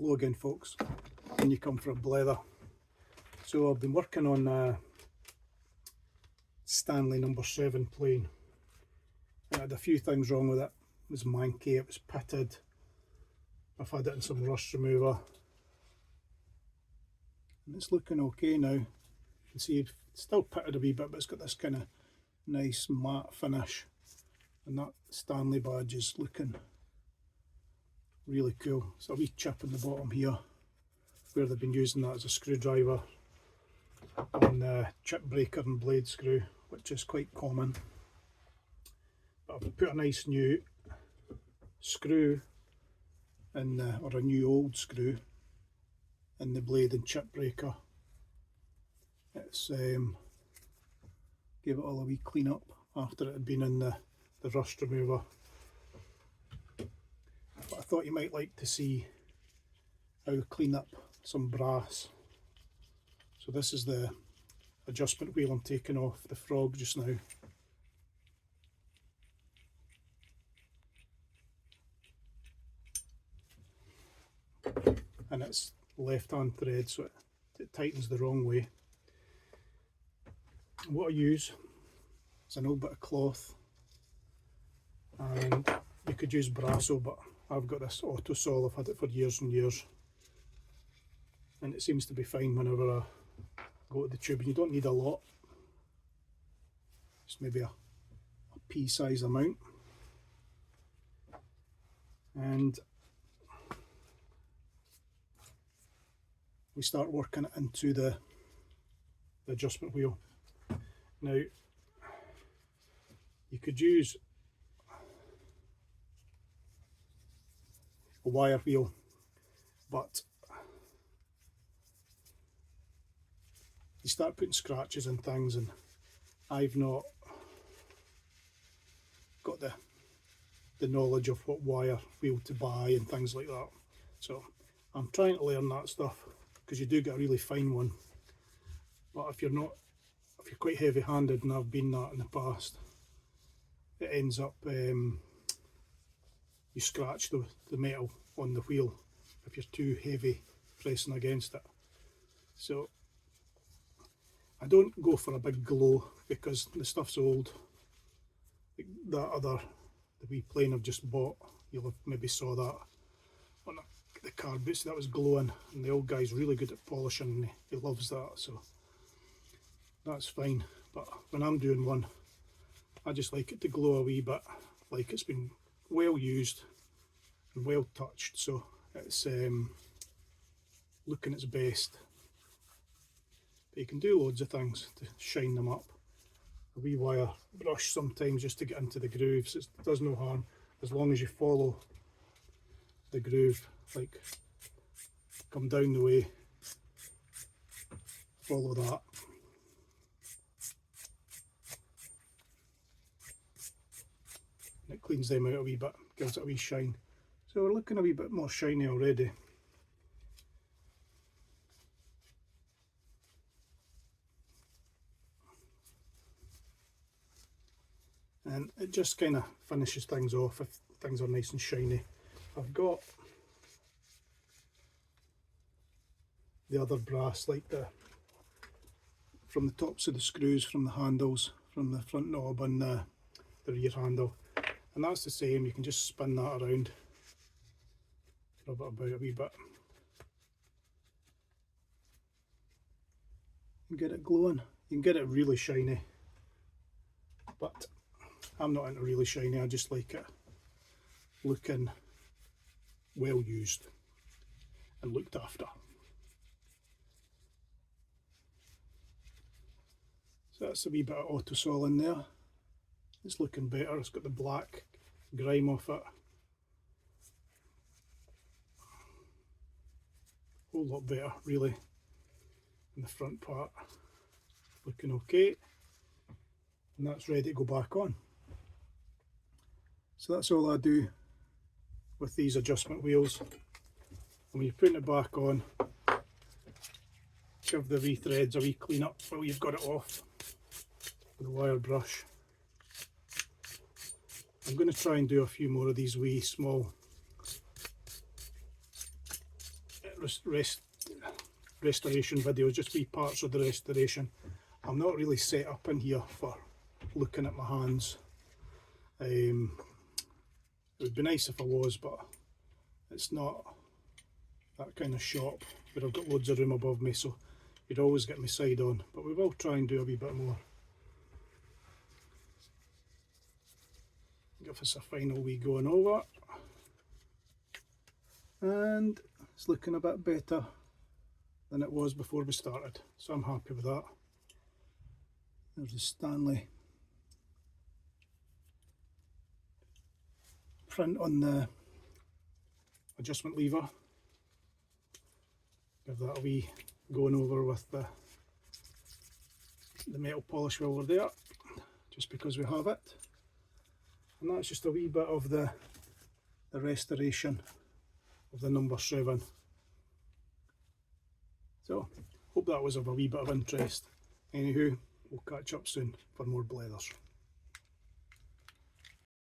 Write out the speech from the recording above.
Hello again folks, when you come for a blether. So I've been working on a Stanley No.7 plane. I had a few things wrong with it. It was manky, it was pitted. I've had it in some rust remover. And it's looking okay now. You can see it's still pitted a wee bit, but it's got this kind of nice matte finish. And that Stanley badge is looking really cool. So a wee chip in the bottom here where they've been using that as a screwdriver on the chip breaker and blade screw, which is quite common. But I've put a nice new screw in the, or a new old screw in the blade and chip breaker. It's gave it all a wee clean up after it had been in the rust remover. But I thought you might like to see how to clean up some brass. So this is the adjustment wheel I'm taking off the Frog just now. And it's left hand thread, so it tightens the wrong way. What I use is an old bit of cloth, and you could use Brasso, but I've got this auto saw, I've had it for years and years, and it seems to be fine whenever I go to the tube. And you don't need a lot, just maybe a pea size amount. And we start working it into the adjustment wheel. Now you could use a wire wheel, but you start putting scratches and things, and I've not got the knowledge of what wire wheel to buy and things like that. So I'm trying to learn that stuff, because you do get a really fine one. But if you're quite heavy handed, and I've been that in the past, it ends up you scratch the metal on the wheel if you're too heavy pressing against it. So I don't go for a big glow, because the stuff's old. The wee plane I've just bought, you'll have maybe saw that on the car boots, that was glowing, and the old guy's really good at polishing, and he loves that, so that's fine. But when I'm doing one, I just like it to glow a wee bit, like it's been well used and well touched, so it's looking its best. But you can do loads of things to shine them up. A wee wire brush sometimes just to get into the grooves, it does no harm as long as you follow the groove, like come down the way, follow that. And it cleans them out a wee bit, gives it a wee shine. So we're looking a wee bit more shiny already. And it just kind of finishes things off if things are nice and shiny. I've got the other brass, like from the tops of the screws, from the handles, from the front knob and the rear handle, and that's the same. You can just spin that around, rub it about a wee bit, and get it glowing. You can get it really shiny, but I'm not into really shiny. I just like it looking well used and looked after. So that's a wee bit of auto sol in there. It's looking better. It's got the black grime off it. A whole lot better really. In the front part, looking okay. And that's ready to go back on. So that's all I do with these adjustment wheels. And when you're putting it back on, give the wee threads a wee clean up while you've got it off with a wire brush. I'm going to try and do a few more of these wee small restoration videos, just wee parts of the restoration. I'm not really set up in here for looking at my hands. It would be nice if I was, but it's not that kind of shop where I've got loads of room above me, so you'd always get my side on, but we will try and do a wee bit more. Give us a final wee going over, and it's looking a bit better than it was before we started, so I'm happy with that. There's the Stanley print on the adjustment lever. Give that a wee going over with the metal polish while we're there, just because we have it. And that's just a wee bit of the restoration of the number 7. So, hope that was of a wee bit of interest. Anywho, we'll catch up soon for more blethers.